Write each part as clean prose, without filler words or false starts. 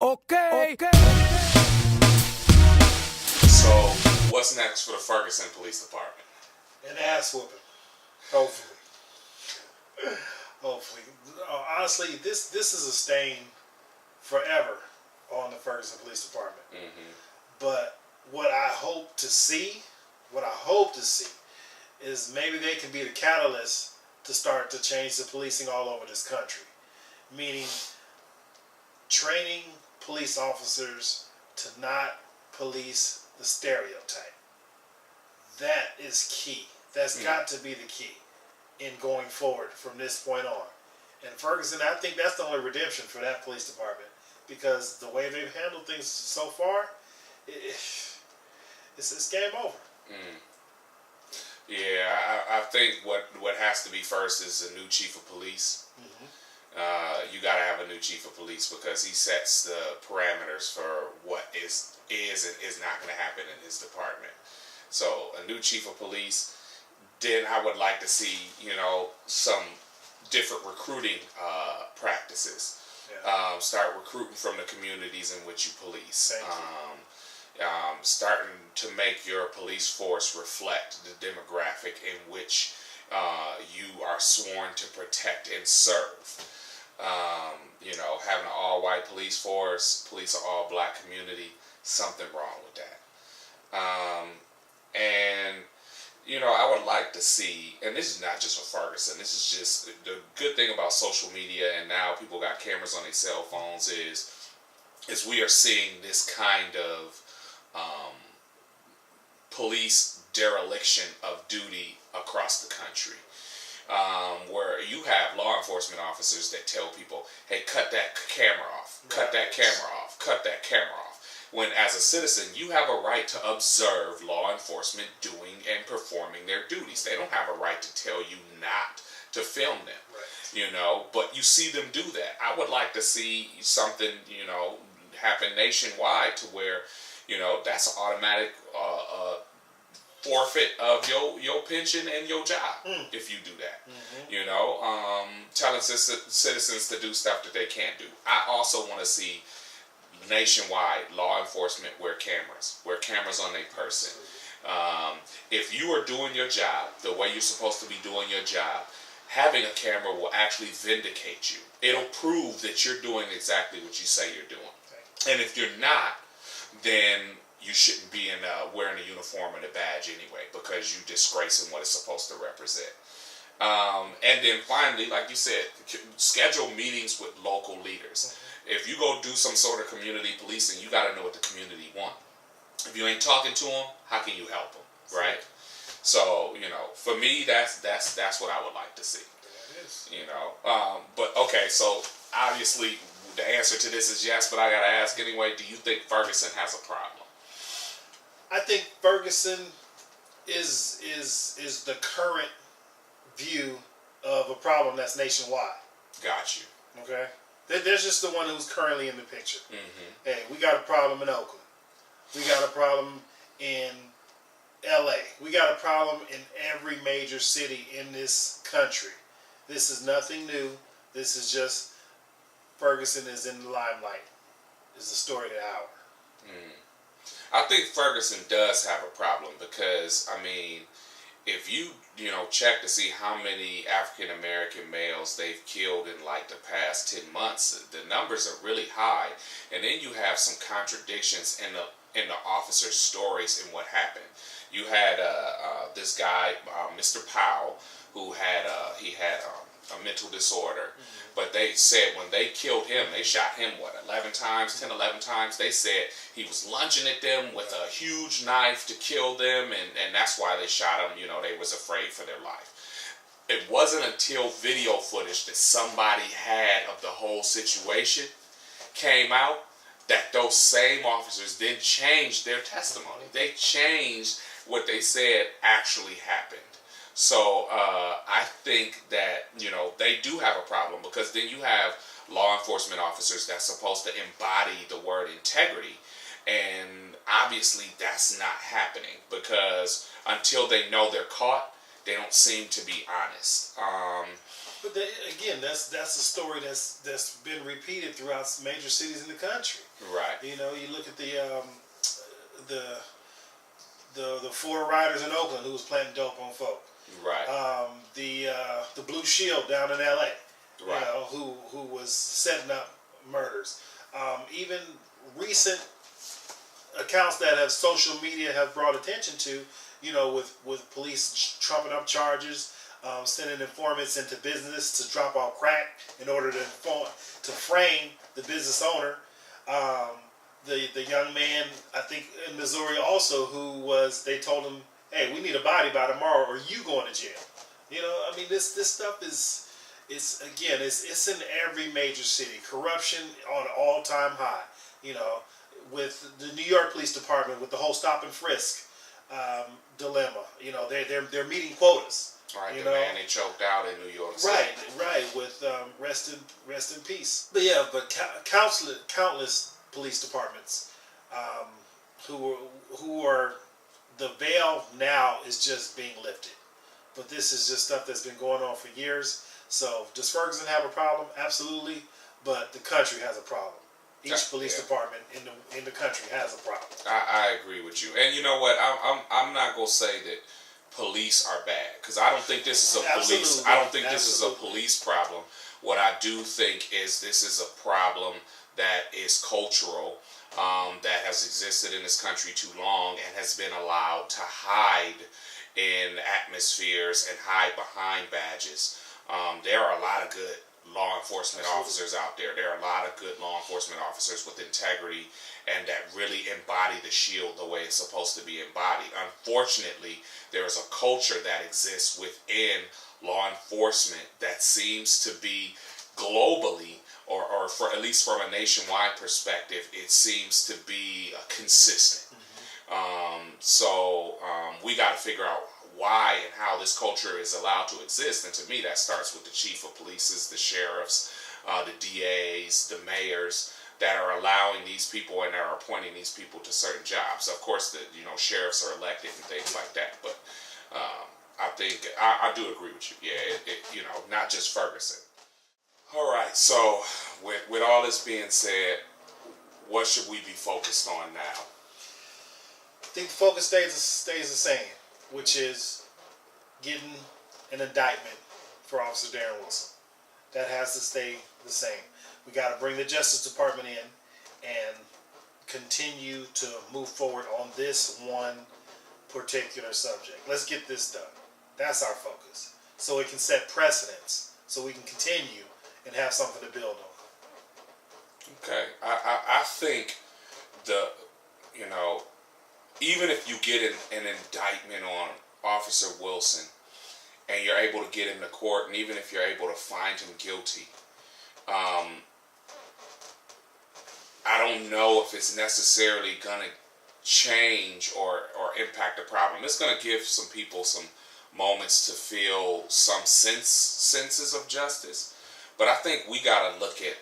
Okay. So, what's next for the Ferguson Police Department? An ass whooping. Hopefully. Hopefully. Honestly, this is a stain forever on the Ferguson Police Department. Mm-hmm. But what I hope to see is maybe they can be the catalyst to start to change the policing all over this country. Meaning training police officers to not police the stereotype. That is key. That's got to be the key in going forward from this point on. And Ferguson, I think that's the only redemption for that police department, because the way they've handled things so far, it's game over. Yeah, I think what has to be first is a new chief of police. Mm-hmm. You got to have a new chief of police because he sets the parameters for what is and is not going to happen in his department. So a new chief of police. Then I would like to see, some different recruiting practices. Yeah. Start recruiting from the communities in which you police. Thank you. Starting to make your police force reflect the demographic in which you are sworn to protect and serve. Having an all-white police force, police an all-black community, something wrong with that. I would like to see, and this is not just for Ferguson, this is just the good thing about social media, and now people got cameras on their cell phones, is we are seeing this kind of police dereliction of duty across the country. Where you have law enforcement officers that tell people, hey, cut that camera off, cut that camera off, cut that camera off. When as a citizen, you have a right to observe law enforcement doing and performing their duties. They don't have a right to tell you not to film them, Right. But you see them do that. I would like to see something, happen nationwide to where, that's an automatic forfeit of your pension and your job if you do that. Mm-hmm. Telling citizens to do stuff that they can't do. I also want to see nationwide law enforcement wear cameras on their person. If you are doing your job the way you're supposed to be doing your job, having a camera will actually vindicate you. It'll prove that you're doing exactly what you say you're doing. And if you're not, then you shouldn't be wearing a uniform and a badge anyway, because you're disgracing what it's supposed to represent. And then finally, like you said, schedule meetings with local leaders. If you go do some sort of community policing, you got to know what the community want. If you ain't talking to them, how can you help them, right? So, for me, that's what I would like to see. That is. But okay, so obviously the answer to this is yes, but I got to ask anyway, do you think Ferguson has a problem? I think Ferguson is the current view of a problem that's nationwide. Got you. Okay? There's just the one who's currently in the picture. Mm-hmm. Hey, we got a problem in Oakland. We got a problem in LA. We got a problem in every major city in this country. This is nothing new. This is just Ferguson is in the limelight. Is the story of the hour. I think Ferguson does have a problem because, if you check to see how many African American males they've killed in like the past 10 months, the numbers are really high. And then you have some contradictions in the officers' stories and what happened. You had this guy, Mr. Powell, who had a mental disorder. But they said when they killed him, they shot him, 11 times? They said he was lunging at them with a huge knife to kill them, and that's why they shot him. They was afraid for their life. It wasn't until video footage that somebody had of the whole situation came out that those same officers then changed their testimony. They changed what they said actually happened. So I think that, they do have a problem, because then you have law enforcement officers that's supposed to embody the word integrity. And obviously that's not happening, because until they know they're caught, they don't seem to be honest. But again, that's a story that's been repeated throughout major cities in the country. Right. You know, you look at the four riders in Oakland who was planting dope on folk. Right. The Blue Shield down in L.A. Right. You know, who was setting up murders. Even recent accounts that have social media have brought attention to, you know, with police trumping up charges, sending informants into business to drop off crack in order to frame the business owner. The young man, I think in Missouri also, they told him, hey, we need a body by tomorrow or you going to jail. You know, I mean, this stuff it's in every major city. Corruption on an all-time high. You know, with the New York Police Department, with the whole stop and frisk dilemma. You know, they're meeting quotas. Right, you the know? man they choked out in New York City. Right, with rest in peace. But yeah, countless police departments who are the veil now is just being lifted. But this is just stuff that's been going on for years. So does Ferguson have a problem? Absolutely. But the country has a problem. Each police department in the country has a problem. I agree with you. And you know what? I'm not gonna say that police are bad, because I don't think this is a police. I don't think this is a police problem. What I do think is this is a problem that is cultural, that has existed in this country too long and has been allowed to hide in atmospheres and hide behind badges. There are a lot of good law enforcement officers out there. There are a lot of good law enforcement officers with integrity and that really embody the shield the way it's supposed to be embodied. Unfortunately, there is a culture that exists within law enforcement that seems to be globally, or for at least from a nationwide perspective, it seems to be consistent. So we got to figure out why and how this culture is allowed to exist. And to me, that starts with the chief of police, the sheriffs, the DAs, the mayors that are allowing these people and are appointing these people to certain jobs. Of course, the sheriffs are elected and things like that. But I think I do agree with you. Yeah, not just Ferguson. All right. So with all this being said, what should we be focused on now? I think the focus stays the same, which is getting an indictment for Officer Darren Wilson. That has to stay the same. We got to bring the Justice Department in and continue to move forward on this one particular subject. Let's get this done. That's our focus. So it can set precedents, so we can continue and have something to build on. Okay. I think even if you get an indictment on Officer Wilson and you're able to get him to court, and even if you're able to find him guilty, I don't know if it's necessarily going to change or impact the problem. It's going to give some people some moments to feel some senses of justice. But I think we got to look at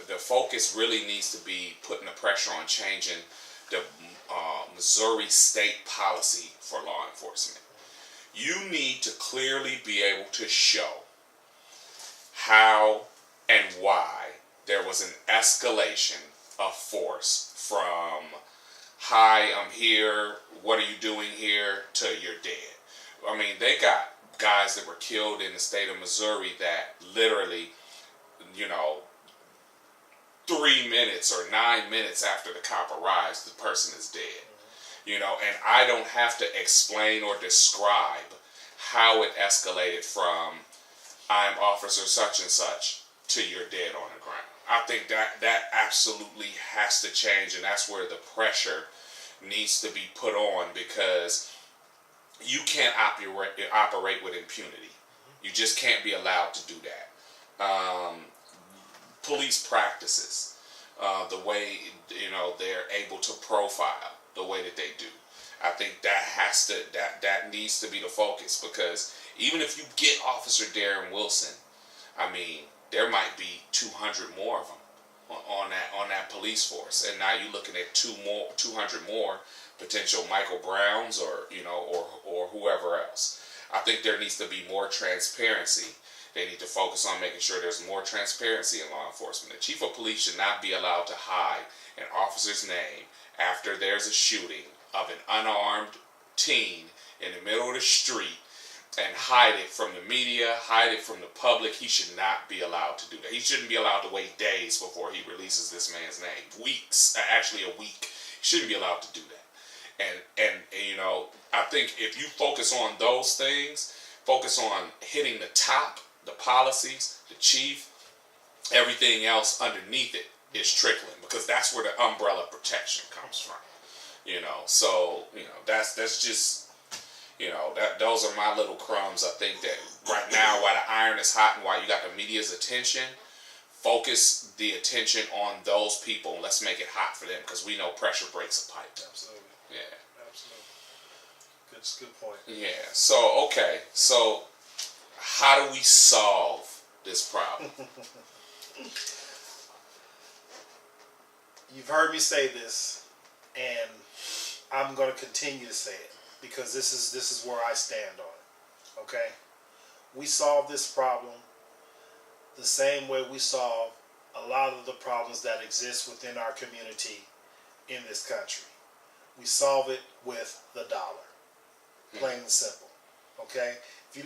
the focus really needs to be putting the pressure on changing the Missouri state policy for law enforcement. You need to clearly be able to show how and why there was an escalation of force from, hi, I'm here, what are you doing here, to you're dead. I mean, they got guys that were killed in the state of Missouri that literally, 3 minutes or 9 minutes after the cop arrives, the person is dead. And I don't have to explain or describe how it escalated from I'm officer such and such to you're dead on the ground. I think that absolutely has to change, and that's where the pressure needs to be put on, because you can't operate with impunity. You just can't be allowed to do that. Police practices, the way they're able to profile the way that they do. I think that needs to be the focus, because even if you get Officer Darren Wilson, I mean, there might be 200 more of them on that police force, and now you're looking at 200 more potential Michael Browns or whoever else. I think there needs to be more transparency They need to focus on making sure there's more transparency in law enforcement. The chief of police should not be allowed to hide an officer's name after there's a shooting of an unarmed teen in the middle of the street and hide it from the media, hide it from the public. He should not be allowed to do that. He shouldn't be allowed to wait days before he releases this man's name. Weeks, actually a week. He shouldn't be allowed to do that. And you know, I think if you focus on those things, focus on hitting the top, the policies, the chief, everything else underneath it is trickling, because that's where the umbrella protection comes from. You know, so you know that's just, you know, that those are my little crumbs. I think that right now, while the iron is hot and while you got the media's attention, focus the attention on those people. Let's make it hot for them, because we know pressure breaks a pipe. Absolutely. Yeah. Absolutely. Good point. Yeah. So okay. So how do we solve this problem? You've heard me say this, and I'm going to continue to say it, because this is where I stand on it. Okay? We solve this problem the same way we solve a lot of the problems that exist within our community in this country. We solve it with the dollar. Plain and simple. Okay? If you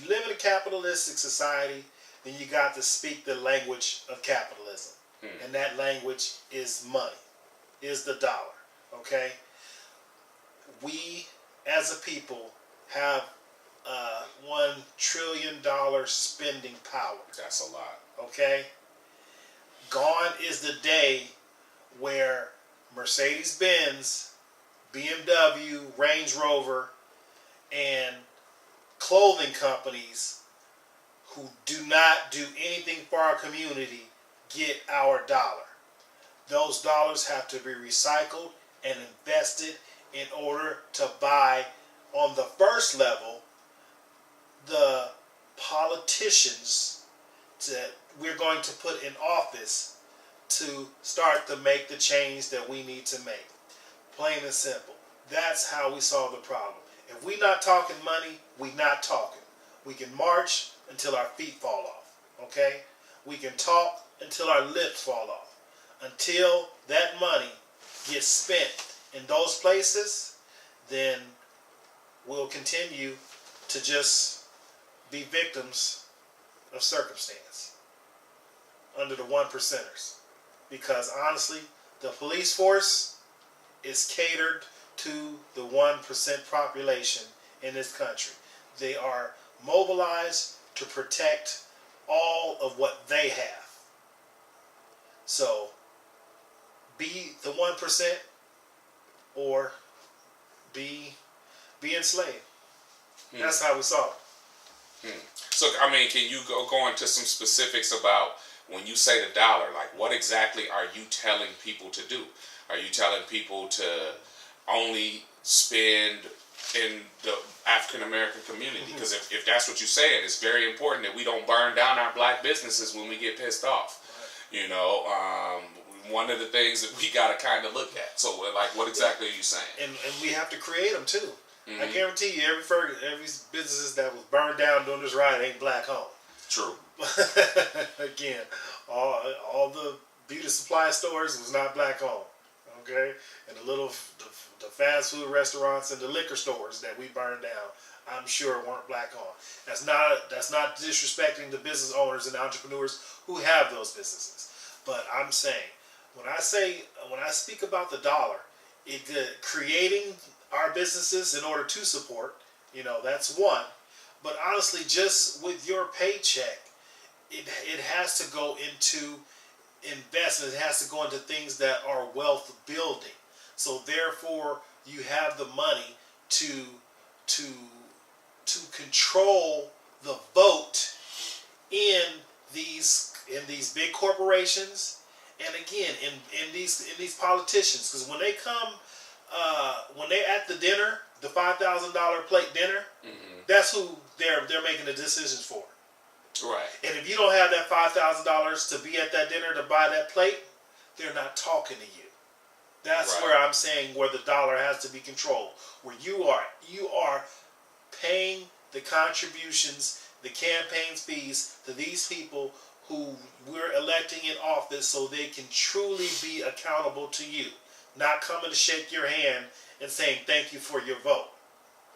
live in a capitalistic society, then you got to speak the language of capitalism. And that language is money, is the dollar. Okay? We, as a people, have $1 trillion spending power. That's a lot. Okay? Gone is the day where Mercedes-Benz, BMW, Range Rover, and clothing companies who do not do anything for our community get our dollar. Those dollars have to be recycled and invested in order to buy, on the first level, the politicians that we're going to put in office to start to make the change that we need to make. Plain and simple. That's how we solve the problem. If we're not talking money, we're not talking. We can march until our feet fall off. Okay? We can talk until our lips fall off. Until that money gets spent in those places, then we'll continue to just be victims of circumstance under the one percenters. Because honestly, the police force is catered to the 1% population in this country. They are mobilized to protect all of what they have. So, be the 1% or be enslaved. That's how we solve it. So, I mean, can you go into some specifics about when you say the dollar? Like, what exactly are you telling people to do? Are you telling people to only spend in the African American community? Because if that's what you're saying, it's very important that we don't burn down our black businesses when we get pissed off. You know, one of the things that we got to kind of look at. So, like, what exactly are you saying? And we have to create them too. I guarantee you, every business that was burned down during this riot ain't black owned. True. Again, all the beauty supply stores was not black owned. Okay, and the fast food restaurants and the liquor stores that we burned down, I'm sure weren't black owned. That's not disrespecting the business owners and entrepreneurs who have those businesses. But I'm saying, when I speak about the dollar, creating our businesses in order to support, that's one. But honestly, just with your paycheck, it has to go into investment. It has to go into things that are wealth building. So therefore, you have the money to control the vote in these big corporations, and again in these politicians. Because when they come, when they at the dinner, the $5,000 plate dinner, that's who they're making the decisions for. Right. And if you don't have that $5,000 to be at that dinner to buy that plate, they're not talking to you. That's where I'm saying where the dollar has to be controlled. Where you are paying the contributions the campaign fees to these people who we're electing in office so they can truly be accountable to you. Not coming to shake your hand and saying thank you for your vote.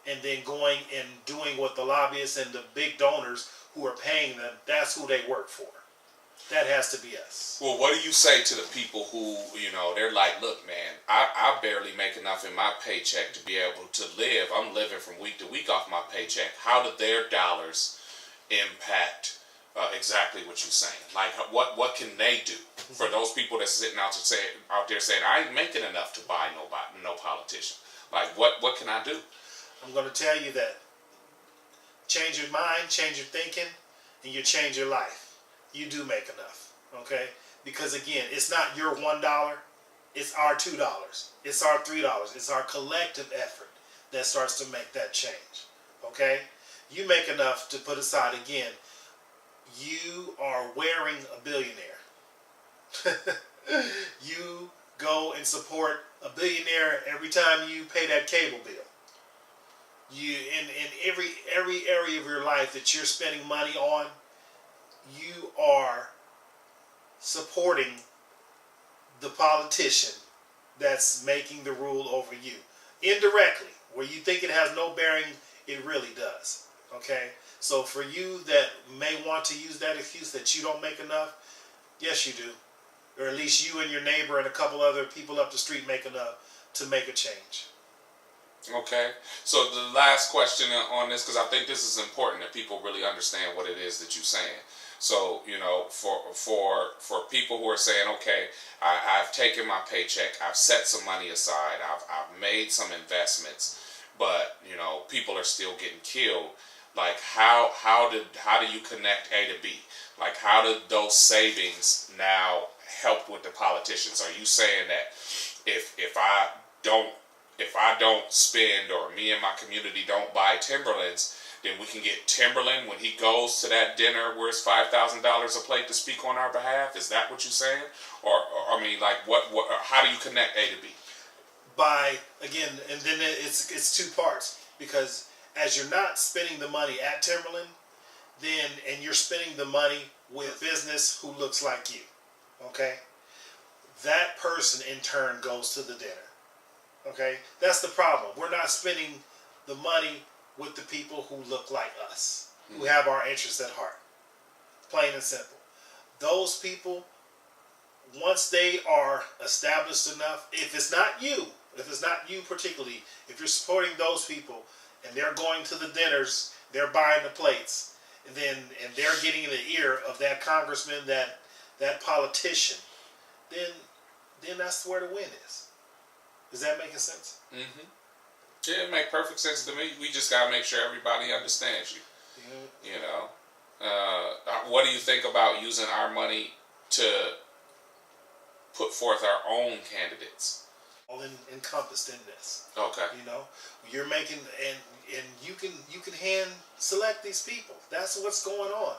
And then going and doing what the lobbyists and the big donors who are paying them, that's who they work for. That has to be us. Well, what do you say to the people who, they're like, look, man, I barely make enough in my paycheck to be able to live. I'm living from week to week off my paycheck. How do their dollars impact exactly what you're saying? Like, what can they do for those people that's sitting out there saying, I ain't making enough to buy no politician? Like, what can I do? I'm going to tell you that change your mind, change your thinking, and you change your life. You do make enough, okay? Because again, it's not your $1, it's our $2, it's our $3, it's our collective effort that starts to make that change, okay? You make enough to put aside, again, you are wearing a billionaire. You go and support a billionaire every time you pay that cable bill. You in every area of your life that you're spending money on, you are supporting the politician that's making the rule over you. Indirectly, where you think it has no bearing, it really does. Okay? So for you that may want to use that excuse that you don't make enough, yes you do. Or at least you and your neighbor and a couple other people up the street make enough to make a change. Okay. So the last question on this, because I think this is important that people really understand what it is that you're saying. So, for people who are saying, okay, I've taken my paycheck, I've set some money aside, I've made some investments, but, people are still getting killed. Like, how do you connect A to B? Like, how do those savings now help with the politicians? Are you saying that if I don't spend, or me and my community don't buy Timberlands, then we can get Timberland when he goes to that dinner where it's $5,000 a plate to speak on our behalf? Is that what you're saying? Or I mean, like, how do you connect A to B? By, again, and then it's two parts. Because as you're not spending the money at Timberland, and you're spending the money with business who looks like you, okay? That person in turn goes to the dinner, okay? That's the problem. We're not spending the money with the people who look like us, who have our interests at heart. Plain and simple. Those people, once they are established enough, if it's not you particularly, if you're supporting those people and they're going to the dinners, they're buying the plates, and they're getting in the ear of that congressman, that politician, then that's where the win is. Is that making sense? Mm-hmm. Yeah, it makes perfect sense to me. We just gotta make sure everybody understands you. Mm-hmm. What do you think about using our money to put forth our own candidates? All encompassed in this. Okay. You're making and you can hand select these people. That's what's going on.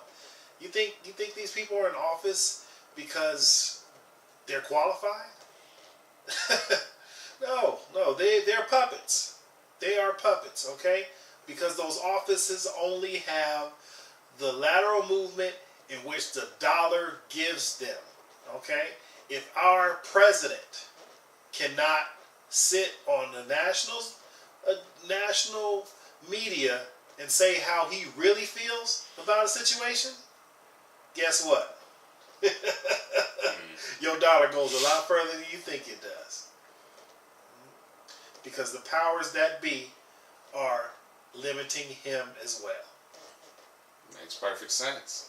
You think these people are in office because they're qualified? No, they're puppets. They are puppets, okay? Because those offices only have the lateral movement in which the dollar gives them, okay? If our president cannot sit on the national media and say how he really feels about a situation, guess what? Your dollar goes a lot further than you think it does. Because the powers that be are limiting him as well. Makes perfect sense.